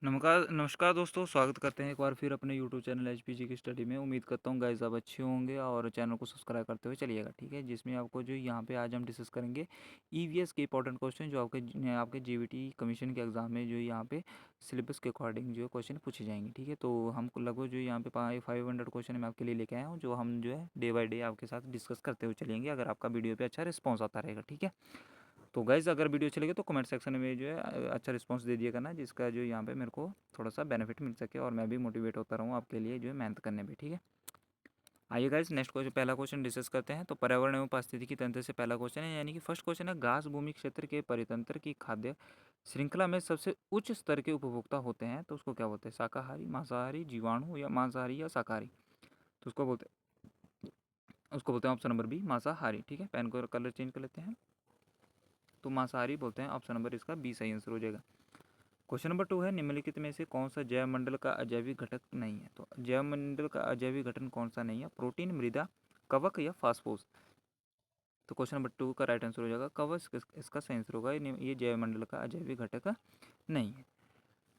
नमस्कार नमस्कार दोस्तों, स्वागत करते हैं एक बार फिर अपने यूट्यूब चैनल एचपीजी की स्टडी में। उम्मीद करता हूँ गाइस आप अच्छे होंगे और चैनल को सब्सक्राइब करते हुए चलिएगा, ठीक है। जिसमें आपको जो यहाँ पे आज हम डिस्कस करेंगे ईवीएस के इंपॉर्टेंट क्वेश्चन जो आपके जीवीटी कमीशन के एग्जाम में जो यहाँ पे सिलेबस के अकॉर्डिंग जो क्वेश्चन पूछे जाएंगे, ठीक है। तो हम लगभग जो यहाँ पे 500 क्वेश्चन मैं आपके लिए लेके आया हूँ, जो हम जो है डे बाई डे आपके साथ डिस्कस करते हुए चलेंगे, अगर आपका वीडियो पर अच्छा रिस्पॉन्स आता रहेगा, ठीक है। तो गाइज़ अगर वीडियो अच्छी लगे तो कमेंट सेक्शन में जो है अच्छा रिस्पांस दे दिया करना, जिसका जो यहाँ पे मेरे को थोड़ा सा बेनिफिट मिल सके और मैं भी मोटिवेट होता रहूँ आपके लिए जो है मेहनत करने में, ठीक है। आइए गाइस नेक्स्ट क्वेश्चन, पहला क्वेश्चन डिस्कस करते हैं। तो पर्यावरण एवं पारिस्थितिकी तंत्र से पहला क्वेश्चन है, यानी कि फर्स्ट क्वेश्चन है, घास भूमि क्षेत्र के परितंत्र की खाद्य श्रृंखला में सबसे उच्च स्तर के उपभोक्ता होते हैं, तो उसको क्या बोलते हैं? शाकाहारी, मांसाहारी, जीवाणु या मांसाहारी या शाकाहारी? तो उसको बोलते हैं ऑप्शन नंबर बी, मांसाहारी, ठीक है। पेन को कलर चेंज कर लेते हैं, तो मांसाहारी बोलते हैं। ऑप्शन नंबर इसका बी सही आंसर हो जाएगा। क्वेश्चन नंबर 2 है, निम्नलिखित में से कौन सा जैव मंडल का अजैविक घटक नहीं है? तो जैव मंडल का अजैविक घटक कौन सा नहीं है? प्रोटीन, मृदा, कवक या फास्फोरस? तो क्वेश्चन नंबर 2 का राइट आंसर हो जाएगा कवक, इसका सही आंसर होगा। ये जैव मंडल का अजैविक घटक नहीं है।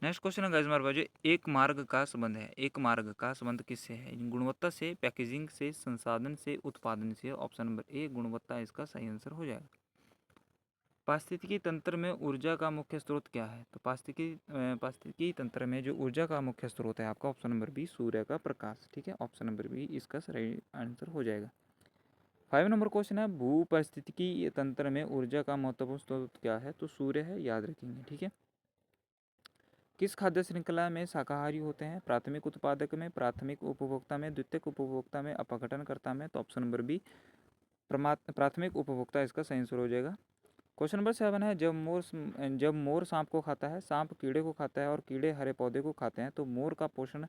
नेक्स्ट क्वेश्चन है गाइस हमारे पास, जो एक मार्ग का संबंध है, एक मार्ग का संबंध किससे है? गुणवत्ता से, पैकेजिंग से, संसाधन से, उत्पादन से? ऑप्शन नंबर ए गुणवत्ता इसका सही आंसर हो जाएगा। पारिस्थितिकी तंत्र में ऊर्जा का मुख्य स्रोत क्या है? तो पारिस्थितिकी तंत्र में जो ऊर्जा का मुख्य स्रोत है आपका, ऑप्शन नंबर बी, सूर्य का प्रकाश, ठीक है। ऑप्शन नंबर बी इसका सही आंसर हो जाएगा। 5 नंबर क्वेश्चन है, भू पारिस्थितिकी तंत्र में ऊर्जा का महत्वपूर्ण स्रोत क्या है? तो सूर्य है, याद रखेंगे, ठीक है। किस खाद्य श्रृंखला में शाकाहारी होते हैं? प्राथमिक उत्पादक में, प्राथमिक उपभोक्ता में, द्वितीयक उपभोक्ता में, अपघटनकर्ता में? तो ऑप्शन नंबर बी, प्राथमिक उपभोक्ता इसका सही आंसर हो जाएगा। क्वेश्चन नंबर 7 है, जब मोर सांप को खाता है, सांप कीड़े को खाता है और कीड़े हरे पौधे को खाते हैं, तो मोर का पोषण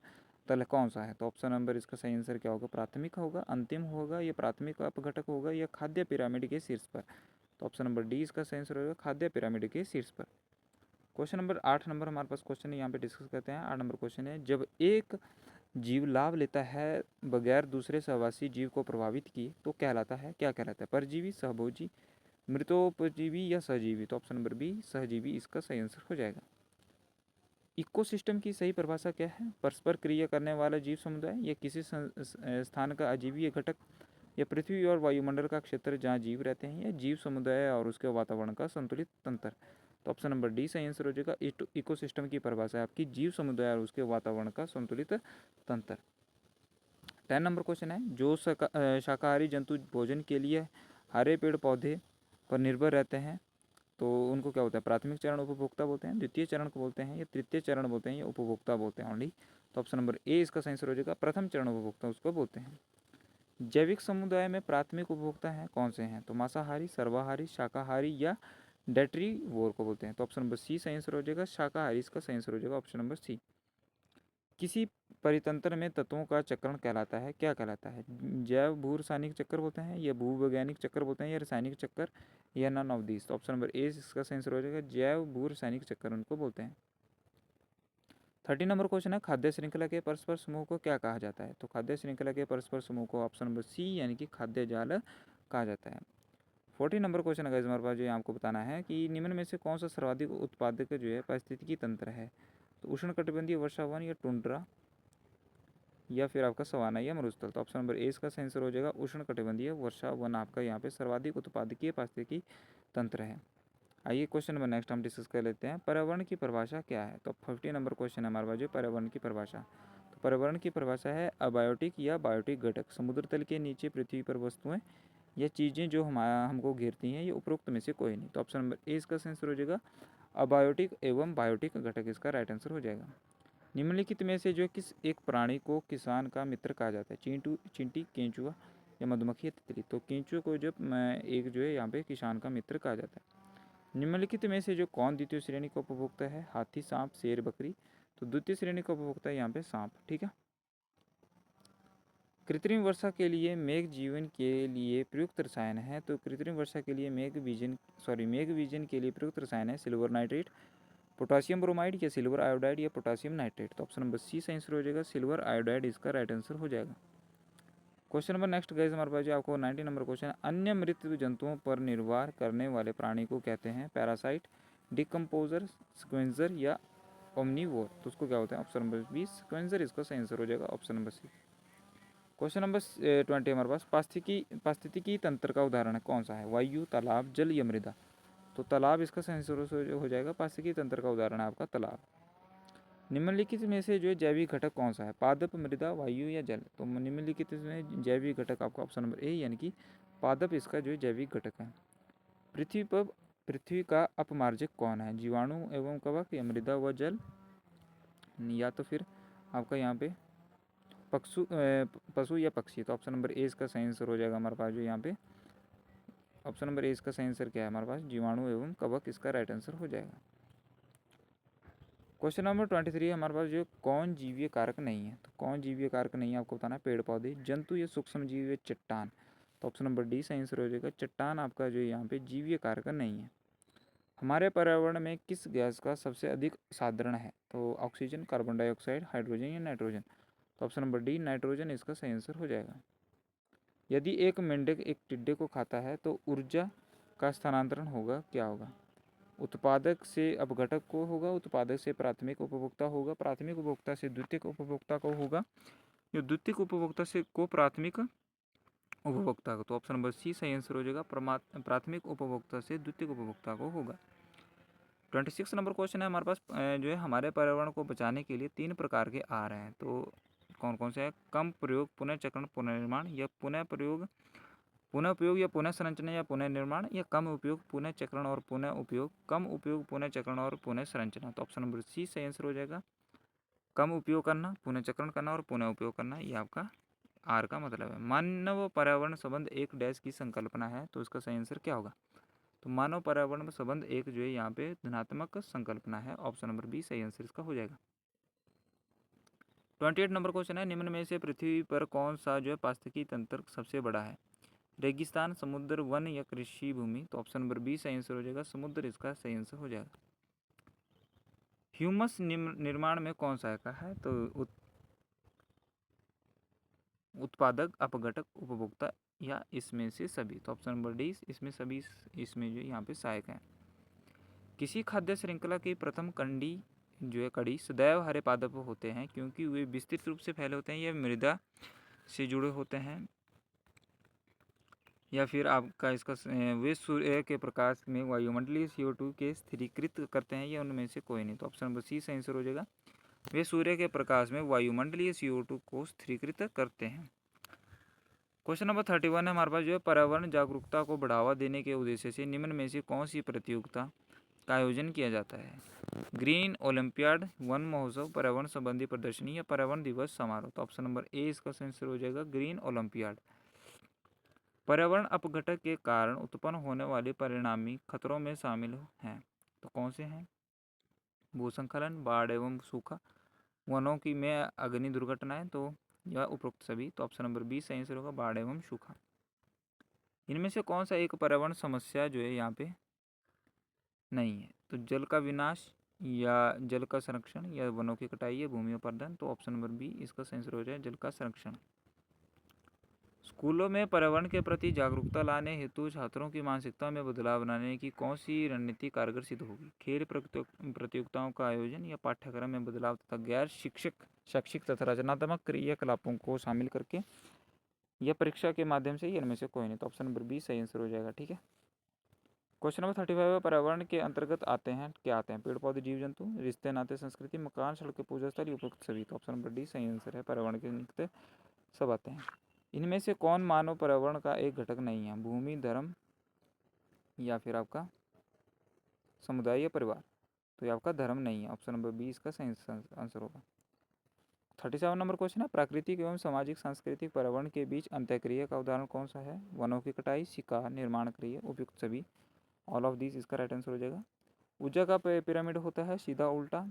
तल कौन सा है? तो ऑप्शन नंबर इसका सही आंसर क्या होगा? प्राथमिक होगा, अंतिम होगा, या प्राथमिक अपघटक होगा, या खाद्य पिरामिड के शीर्ष पर? तो ऑप्शन नंबर डी इसका सही आंसर होगा, खाद्य पिरामिड के शीर्ष पर। क्वेश्चन नंबर 8 नंबर हमारे पास क्वेश्चन है, यहाँ पे डिस्कस करते हैं। 8 नंबर क्वेश्चन है, जब एक जीव लाभ लेता है बगैर दूसरे सहवासी जीव को प्रभावित किए तो कहलाता है, क्या कहलाता है? परजीवी, सहभोजी, मृतोपजीवी या सहजीवी? तो ऑप्शन नंबर बी, सहजीवी इसका सही आंसर हो जाएगा। इकोसिस्टम की सही परिभाषा क्या है? परस्पर क्रिया करने वाला जीव समुदाय, या किसी स्थान का अजीवीय घटक, या पृथ्वी और वायुमंडल का क्षेत्र जहाँ जीव रहते हैं, या जीव समुदाय और उसके वातावरण का संतुलित तंत्र? तो ऑप्शन नंबर डी सही आंसर हो जाएगा। इकोसिस्टम की परिभाषा है आपकी जीव समुदाय और उसके वातावरण का संतुलित तंत्र। 10 नंबर क्वेश्चन है, जो शाकाहारी जंतु भोजन के लिए हरे पेड़ पौधे पर निर्भर रहते हैं, तो उनको क्या बोलते हैं? प्राथमिक चरण उपभोक्ता बोलते हैं, द्वितीय चरण को बोलते हैं, या तृतीय चरण बोलते हैं, या उपभोक्ता बोलते हैं ओनली? तो ऑप्शन नंबर ए इसका सही आंसर हो जाएगा, प्रथम चरण उपभोक्ता उसको बोलते हैं। जैविक समुदाय में प्राथमिक उपभोक्ता हैं कौन से हैं? तो मांसाहारी, सर्वाहारी, शाकाहारी या डेट्रीवोर को बोलते हैं? तो ऑप्शन नंबर सी सही आंसर हो जाएगा, शाकाहारी इसका सही आंसर हो जाएगा, ऑप्शन नंबर सी। किसी परितंत्र में तत्वों का चक्रण कहलाता है, क्या कहलाता है? जैव भू रासायनिक चक्कर बोलते हैं, या भूवैज्ञानिक चक्कर बोलते हैं, या रासायनिक चक्कर, या नन ऑफ दिस? तो ऑप्शन नंबर ए इसका सही आंसर हो जाएगा, जैव भू रासायनिक चक्कर उनको बोलते हैं। 30 नंबर क्वेश्चन है, खाद्य श्रृंखला के परस्पर समूह को क्या कहा जाता है? तो खाद्य श्रृंखला के परस्पर समूह को ऑप्शन नंबर सी यानी कि खाद्य जाल कहा जाता है। 40 नंबर क्वेश्चन है हमारे पास, जो आपको बताना है कि निम्न में से कौन सा सर्वाधिक उत्पादक जो है पारिस्थितिकी तंत्र है? तो उष्णकटिबंधीय वर्षावन, या टुंड्रा, या फिर आपका सवाना या मरुस्थल? तो ऑप्शन नंबर ए इसका सही आंसर हो जाएगा, उष्णकटिबंधीय वर्षावन आपका यहाँ पे सर्वाधिक उत्पादकीय पारिस्थितिकी तंत्र है। आइए क्वेश्चन नंबर नेक्स्ट हम डिस्कस कर लेते हैं, पर्यावरण की परिभाषा क्या है? तो 50 नंबर क्वेश्चन है हमारे पास, जो पर्यावरण की परिभाषा। तो पर्यावरण की परिभाषा है, अबायोटिक या बायोटिक घटक समुद्र तल के नीचे पृथ्वी पर वस्तुएं या चीज़ें जो हमको घेरती हैं, ये उपरोक्त में से कोई नहीं? तो ऑप्शन नंबर ए इसका सही आंसर हो जाएगा, अबायोटिक एवं बायोटिक घटक इसका राइट आंसर हो जाएगा। निम्नलिखित में से जो किस एक प्राणी को किसान का मित्र कहा जाता है? चींटी, केंचुआ, या मधुमक्खी या तितली? तो केंचुआ को जब एक जो है यहाँ पे किसान का मित्र कहा जाता है। निम्नलिखित में से जो कौन द्वितीय श्रेणी का उपभोक्ता है? हाथी, सांप, शेर, बकरी? तो द्वितीय श्रेणी का उपभोक्ता है यहाँ पे सांप, ठीक है। कृत्रिम वर्षा के लिए मेघ जीवन के लिए प्रयुक्त रसायन है, तो कृत्रिम वर्षा के लिए मेघ विजन के लिए प्रयुक्त रसायन है सिल्वर नाइट्रेट, पोटासियम ब्रोमाइड, या सिल्वर आयोडाइड, या पोटासियम नाइट्रेट? तो ऑप्शन नंबर सी सही आंसर हो जाएगा, सिल्वर आयोडाइड इसका राइट आंसर हो जाएगा। क्वेश्चन नंबर नेक्स्ट गाइस हमारे पास, जो आपको 90 नंबर क्वेश्चन, अन्य मृत जंतुओं पर निर्भर करने वाले प्राणी को कहते हैं? पैरासाइट, डिकम्पोजर, स्क्वेंजर, या ओमनीवोर, तो उसको क्या होता है? ऑप्शन नंबर 20 स्क्वेंसर इसका सही आंसर हो जाएगा, option number C. Question number 20 हमारे पास, पारिस्थितिकी तंत्र का उदाहरण है कौन सा है? वायु, तालाब, जल या मृदा? तो तालाब इसका सही आंसर हो जाएगा। पारिस्थितिकी तंत्र का उदाहरण है आपका तालाब। निम्नलिखित में से जो है जैविक घटक कौन सा है? पादप, मृदा, वायु या जल? तो निम्नलिखित में जैविक घटक आपका ऑप्शन नंबर ए यानी कि पादप इसका जो है जैविक घटक है। पृथ्वी का अपमार्जक कौन है? जीवाणु एवं कवक या मृदा व जल, या तो फिर आपका यहाँ पे पशु या पक्षी? तो ऑप्शन नंबर ए इसका सही आंसर हो जाएगा हमारे पास जो यहाँ पे ऑप्शन नंबर ए इसका सही आंसर क्या है हमारे पास? जीवाणु एवं कवक इसका राइट आंसर हो जाएगा। क्वेश्चन नंबर 23 हमारे पास जो कौन जीवीय कारक नहीं है? तो कौन जीवीय कारक नहीं है आपको बताना है? पेड़ पौधे, जंतु या सूक्ष्म जीव या चट्टान? तो ऑप्शन नंबर डी सही आंसर हो जाएगा। चट्टान आपका जो यहाँ पे जीवीय कारक नहीं है। हमारे पर्यावरण में किस गैस का सबसे अधिक साधारण है? तो ऑक्सीजन, कार्बन डाइऑक्साइड, हाइड्रोजन या नाइट्रोजन? तो ऑप्शन नंबर डी नाइट्रोजन इसका सही आंसर हो जाएगा। यदि एक मेंढक एक टिड्डे को खाता है तो ऊर्जा का स्थानांतरण होगा, क्या होगा? उत्पादक से अपघटक को होगा, उत्पादक से प्राथमिक उपभोक्ता होगा, प्राथमिक उपभोक्ता से द्वितीयक उपभोक्ता को होगा, या द्वितीयक उपभोक्ता से को प्राथमिक उपभोक्ता को? तो ऑप्शन नंबर सी सही आंसर हो जाएगा। प्राथमिक उपभोक्ता से द्वितीयक उपभोक्ता को होगा। 26 नंबर क्वेश्चन है हमारे पास, जो है हमारे पर्यावरण को बचाने के लिए 3 प्रकार के आ रहे हैं, तो कौन कौन से हैं? कम प्रयोग, पुनःचक्रण, पुनर्निर्माण, या पुनः उपयोग या पुनः संरचना या पुनः निर्माण, या कम उपयोग, पुनः चक्रण और पुनः उपयोग, कम उपयोग, पुनः चक्रण और पुनः संरचना? तो ऑप्शन नंबर सी सही आंसर हो जाएगा। कम उपयोग करना, पुनः चक्रण करना और पुनः उपयोग करना, ये आपका आर का मतलब है। मानव पर्यावरण संबंध एक डैश की संकल्पना है, तो इसका सही आंसर क्या होगा? तो मानव पर्यावरण संबंध एक जो है यहाँ पे धनात्मक संकल्पना है, ऑप्शन नंबर बी सही आंसर इसका हो जाएगा। 28 नंबर क्वेश्चन है, निम्न में से पृथ्वी पर कौन सा जो है पारिस्थितिकी तंत्र सबसे बड़ा है? रेगिस्तान, समुद्र, वन या कृषि भूमि? तो ऑप्शन नंबर बी सही आंसर हो जाएगा। समुद्र इसका सही आंसर हो जाएगा। ह्यूमस निर्माण में कौन सा है? तो उत्पादक, अपघटक, उपभोक्ता, या इसमें से सभी? तो ऑप्शन नंबर डी इसमें सभी इसमें जो यहाँ पे सहायक है। किसी खाद्य श्रृंखला की प्रथम कड़ी सदैव हरे पादप होते हैं क्योंकि वे विस्तृत रूप से फैले होते हैं, या मृदा से जुड़े होते हैं, या फिर आपका इसका वे सूर्य के प्रकाश में वायुमंडलीय CO2 के स्थिरीकृत करते हैं, या उनमें से कोई नहीं? तो ऑप्शन नंबर सी सही आंसर हो जाएगा। वे सूर्य के प्रकाश में वायुमंडलीय CO2 को स्थिरीकृत करते हैं। क्वेश्चन नंबर 31 है हमारे पास जो है, पर्यावरण जागरूकता को बढ़ावा देने के उद्देश्य से निम्न में से कौन सी प्रतियोगिता का आयोजन किया जाता है? ग्रीन ओलंपियाड, वन महोत्सव, पर्यावरण संबंधी प्रदर्शनी, या पर्यावरण दिवस समारोह? तो ऑप्शन नंबर ए इसका आंसर हो जाएगा, ग्रीन ओलंपियाड। पर्यावरण अपघटक के कारण उत्पन्न होने वाले परिणामी खतरों में शामिल हैं, तो कौन से हैं? भूस्खलन, बाढ़ एवं सूखा, वनों की में अग्नि दुर्घटनाएं, तो यह उपरोक्त सभी? तो ऑप्शन नंबर बी सही आंसर होगा, बाढ़ एवं सूखा। इनमें से कौन सा एक पर्यावरण समस्या जो है यहाँ पे नहीं है? तो जल का विनाश, या जल का संरक्षण, या वनों की कटाई, या भूमि अपरदन? तो ऑप्शन नंबर बी इसका सही आंसर हो जाए, जल का संरक्षण। स्कूलों में पर्यावरण के प्रति जागरूकता लाने हेतु छात्रों की मानसिकता में बदलाव बनाने की कौन सी रणनीति कारगर सिद्ध होगी? खेल प्रतियोगिताओं का आयोजन, या पाठ्यक्रम में बदलाव तथा गैर शैक्षिक तथा रचनात्मक क्रियाकलापों को शामिल करके, या परीक्षा के माध्यम से, इनमें से कोई नहीं? तो ऑप्शन नंबर बी सही आंसर हो जाएगा। ठीक है। क्वेश्चन नंबर 35 पर्यावरण के अंतर्गत आते हैं, क्या आते हैं? पेड़ पौधे, जीव जंतु, रिश्ते नाते, संस्कृति, मकान, सड़कें, पूजा स्थल, उपयुक्त सभी? तो ऑप्शन नंबर डी सही आंसर है, पर्यावरण के अंतर्गत सब आते हैं। इनमें से कौन मानव पर्यावरण का एक घटक नहीं है? भूमि, धर्म, या फिर आपका समुदाय या परिवार? तो ये आपका धर्म नहीं है, ऑप्शन नंबर बी इसका सही आंसर होगा। 37 नंबर क्वेश्चन है, प्राकृतिक एवं सामाजिक सांस्कृतिक पर्यावरण के बीच अंतःक्रिया का उदाहरण कौन सा है? वनों की कटाई, शिकार, निर्माण क्रिया, उपयुक्त सभी? ऑल ऑफ दिस इसका राइट आंसर हो जाएगा। ऊर्जा का पिरामिड होता है सीधा उल्टा,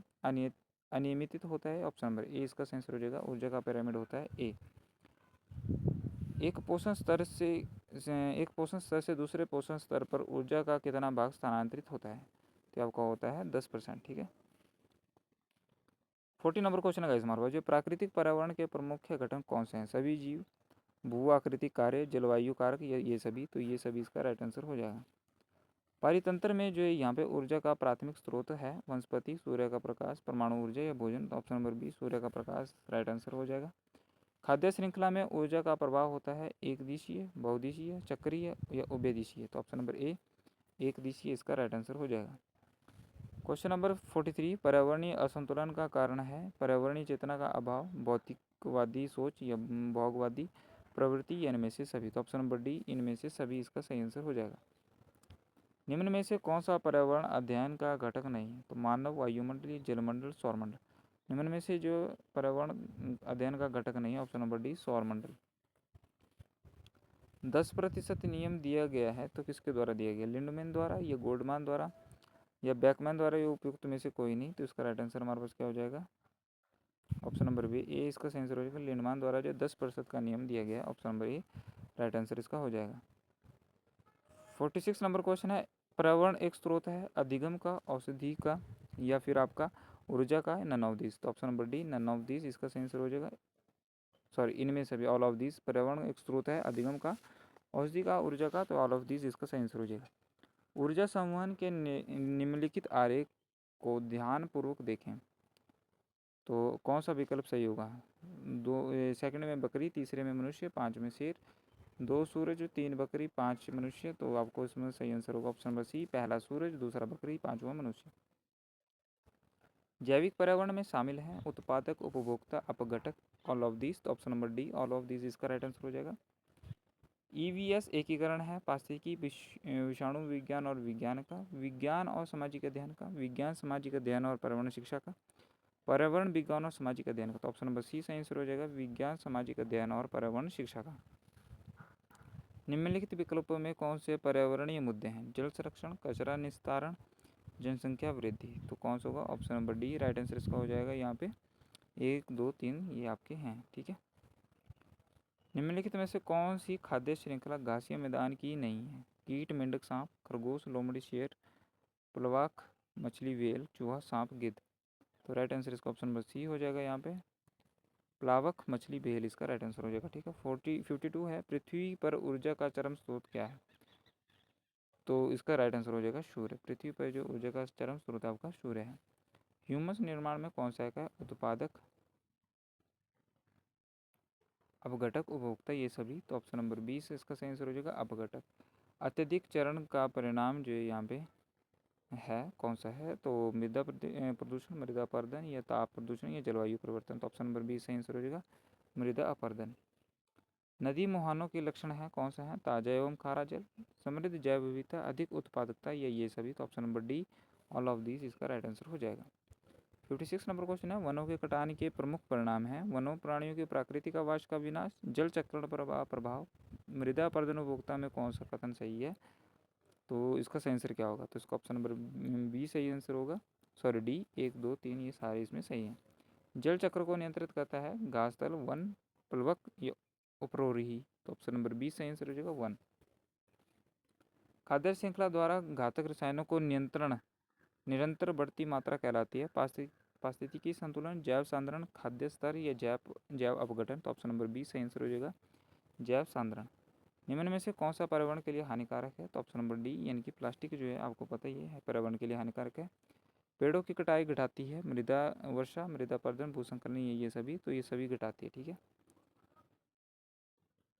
अनियमित होता है, ऑप्शन नंबर ए इसका सही आंसर हो जाएगा। ऊर्जा का पिरामिड होता है ए। एक पोषण स्तर से दूसरे पोषण स्तर पर ऊर्जा का कितना भाग स्थानांतरित होता है? तो आपका होता है 10%। ठीक है। 40 नंबर क्वेश्चन है हमारे पास, जो प्राकृतिक पर्यावरण के प्रमुख घटक कौन से हैं? सभी जीव, भू आकृतिक कार्य, जलवायु कारक, ये सभी? तो ये सभी इसका राइट आंसर हो जाएगा। पारितंत्र में जो है यहाँ पे ऊर्जा का प्राथमिक स्रोत है वनस्पति, सूर्य का प्रकाश, परमाणु ऊर्जा या भोजन। तो ऑप्शन नंबर बी सूर्य का प्रकाश राइट आंसर हो जाएगा। खाद्य श्रृंखला में ऊर्जा का प्रभाव होता है एक दिशीय, बहुदिशीय, चक्रीय या उभयदिशीय। तो ऑप्शन नंबर ए एक दिशीय इसका राइट आंसर हो जाएगा। क्वेश्चन नंबर 43 पर्यावरणीय असंतुलन का कारण है पर्यावरणीय चेतना का अभाव, भौतिकवादी सोच या भोगवादी प्रवृत्ति या इनमें से सभी। तो ऑप्शन नंबर डी इनमें से सभी इसका सही आंसर हो जाएगा। निम्न में से कौन सा पर्यावरण अध्ययन का घटक नहीं है? तो मानव, वायुमंडल, जलमंडल, सौरमंडल। निम्न में से जो पर्यावरण अध्ययन का घटक नहीं है ऑप्शन नंबर डी सौरमंडल। 10% नियम दिया गया है तो किसके द्वारा दिया गया? लिंडमैन द्वारा या गोल्डमान द्वारा या बैकमैन द्वारा या उपयुक्त में से कोई नहीं। तो इसका राइट आंसर हमारे पास क्या हो जाएगा? ऑप्शन नंबर बी ए इसका सही आंसर हो जाएगा। लिंडमान द्वारा जो 10% का नियम दिया गया है option number A right answer इसका हो जाएगा। 46 नंबर क्वेश्चन है पर्यावरण एक स्रोत है अधिगम का, औषधि का या फिर आपका ऊर्जा का, नन ऑफ दिस। तो option number D none of this इसका सही आंसर हो जाएगा। सॉरी इनमें सभी ऑल ऑफ दिस। पर्यावरण एक स्रोत है अधिगम का, औषधि का, ऊर्जा का। तो ऑल ऑफ दिस इसका सही आंसर हो जाएगा। ऊर्जा संवहन के निम्नलिखित आरेख को ध्यानपूर्वक देखें तो कौन सा विकल्प सही होगा? सेकंड में बकरी, तीसरे में मनुष्य, 5 में शेर, 2 सूरज, 3 बकरी, 5 मनुष्य। तो आपको इसमें सही आंसर होगा ऑप्शन नंबर सी पहला सूरज, दूसरा बकरी, 5वां मनुष्य। जैविक पर्यावरण में शामिल है उत्पादक, उपभोक्ता, अपघटक, ऑल ऑफ दिस। तो option number D all of this इसका राइट आंसर हो जाएगा। ईवीएस एकीकरण है पारिस्थितिकी, विषाणु विज्ञान और विज्ञान का, विज्ञान और सामाजिक अध्ययन का, विज्ञान सामाजिक अध्ययन और पर्यावरण शिक्षा का, पर्यावरण विज्ञान और सामाजिक अध्ययन का। तो ऑप्शन नंबर सी सही आंसर हो जाएगा विज्ञान सामाजिक अध्ययन और पर्यावरण शिक्षा का। निम्नलिखित विकल्पों में कौन से पर्यावरणीय मुद्दे हैं? जल संरक्षण, कचरा निस्तारण, जनसंख्या वृद्धि। तो कौन सा होगा? Option number D right answer इसका हो जाएगा। यहाँ पे 1 2 3 ये आपके हैं, ठीक है। निम्नलिखित में से कौन सी खाद्य श्रृंखला घासीय मैदान की नहीं है? कीट, मेंढक, सांप, खरगोश, लोमड़ी, शेर, प्लवाक, मछली, व्हेल, चूहा, सांप, गिद्ध। तो राइट आंसर इसका ऑप्शन नंबर सी हो जाएगा। यहाँ पे प्लावक, मछली, व्हेल इसका राइट आंसर हो जाएगा, ठीक है। 52 है पृथ्वी पर ऊर्जा का चरम स्रोत क्या है? तो इसका राइट आंसर हो जाएगा सूर्य। पृथ्वी पर जो ऊर्जा का चरम स्रोत आपका सूर्य है। ह्यूमस निर्माण में कौन सा है? उत्पादक, अपघटक, उपभोक्ता ये सभी। तो ऑप्शन नंबर 20 इसका सही आंसर हो जाएगा अपघटक। अत्यधिक चरण का परिणाम जो है यहाँ पे है कौन सा है? तो मृदा प्रदूषण, मृदा अपरदन या ताप प्रदूषण या जलवायु परिवर्तन। तो ऑप्शन नंबर 20 सही आंसर हो जाएगा मृदा अपरदन। नदी मुहानों के लक्षण है कौन सा है? ताजा एवं खारा जल, समृद्ध जैव विविधता, अधिक उत्पादकता या ये सभी। तो option number D all of this इसका राइट आंसर हो जाएगा। 56 नंबर क्वेश्चन है वनों के कटान के प्रमुख परिणाम है वनों प्राणियों के प्राकृतिक आवास का विनाश, जल चक्रण प्रभाव, मृदा अपरदन। उपभोक्ता में कौन सा कथन सही है? तो इसका सही आंसर क्या होगा? तो इसका ऑप्शन नंबर बी सही आंसर होगा। सॉरी डी 1 2 3 ये सारे इसमें सही हैं। जल चक्र को नियंत्रित करता है घासतल, वन, प्लवक या उपरोही। तो ऑप्शन नंबर बी सही आंसर हो जाएगा वन। खाद्य श्रृंखला द्वारा घातक रसायनों को नियंत्रण निरंतर बढ़ती मात्रा कहलाती है। पारिस्थितिकी संतुलन, जैव सांद्रण, खाद्य स्तर या जैव अपघटन। तो ऑप्शन नंबर बी सही आंसर हो जाएगा जैव सांद्रण। निम्न में से कौन सा पर्यावरण के लिए हानिकारक है? तो ऑप्शन नंबर डी यानी कि प्लास्टिक जो है आपको पता ही है पर्यावरण के लिए हानिकारक है। पेड़ों की कटाई घटाती है, मृदा वर्षा, मृदा अपरदन, भूसंकरण ये सभी। तो ये सभी घटाती है, ठीक है।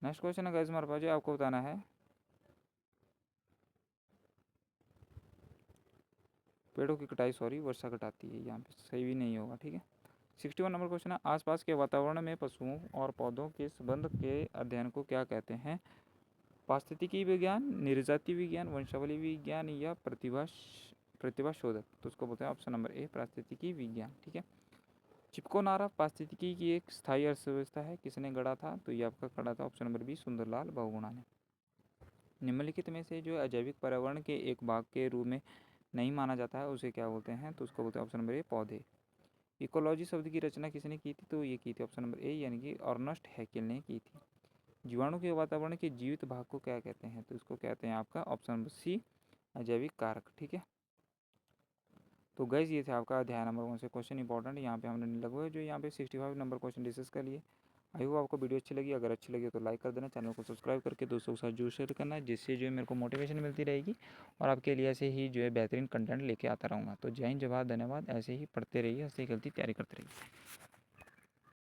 नेक्स्ट क्वेश्चन है गाइस हमारे पास आपको बताना है पेड़ों की कटाई सॉरी वर्षा घटाती है, यहाँ पे सही भी नहीं होगा, ठीक है। 61 नंबर क्वेश्चन है आसपास के वातावरण में पशुओं और पौधों के संबंध के अध्ययन को क्या कहते हैं? पारिस्थितिकी विज्ञान, निर्जाति विज्ञान, वंशावली विज्ञान या प्रतिभा शोधक। तो उसको बोलते हैं ऑप्शन नंबर ए पारिस्थितिकी विज्ञान, ठीक है। चिपको नारा पारिस्थितिकी की एक स्थायी अर्थव्यवस्था है, किसने गढ़ा था? तो ये आपका गढ़ा था option number B Sunderlal Bahuguna ने। निम्नलिखित में से जो अजैविक पर्यावरण के एक भाग के रूप में नहीं माना जाता है उसे क्या बोलते हैं? तो उसको बोलते हैं ऑप्शन नंबर ए पौधे। इकोलॉजी शब्द की रचना किसने की थी? तो ये की थी ऑप्शन नंबर ए यानी कि अर्नस्ट हैकेल ने की थी। जीवाणु के वातावरण के जीवित भाग को क्या कहते हैं? तो इसको कहते हैं आपका ऑप्शन नंबर सी अजैविक कारक, ठीक है। तो गैस ये थे आपका अध्याय नंबर 1 से क्वेश्चन इंपॉर्टेंट। यहाँ पे हमने लगभग जो यहाँ पे 65 नंबर क्वेश्चन डिस्कस कर लिए आई होप आपको वीडियो अच्छी लगी। अगर अच्छी लगी तो लाइक कर देना, चैनल को सब्सक्राइब करके दोस्तों के साथ जरूर शेयर करना, जिससे जो है मेरे को मोटिवेशन मिलती रहेगी और आपके लिए ऐसे ही जो है बेहतरीन कंटेंट लेके आता रहूँगा। तो जय हिंद, जय भारत, धन्यवाद। ऐसे ही पढ़ते रहिए, ऐसे ही गलती तैयारी करते रहिए।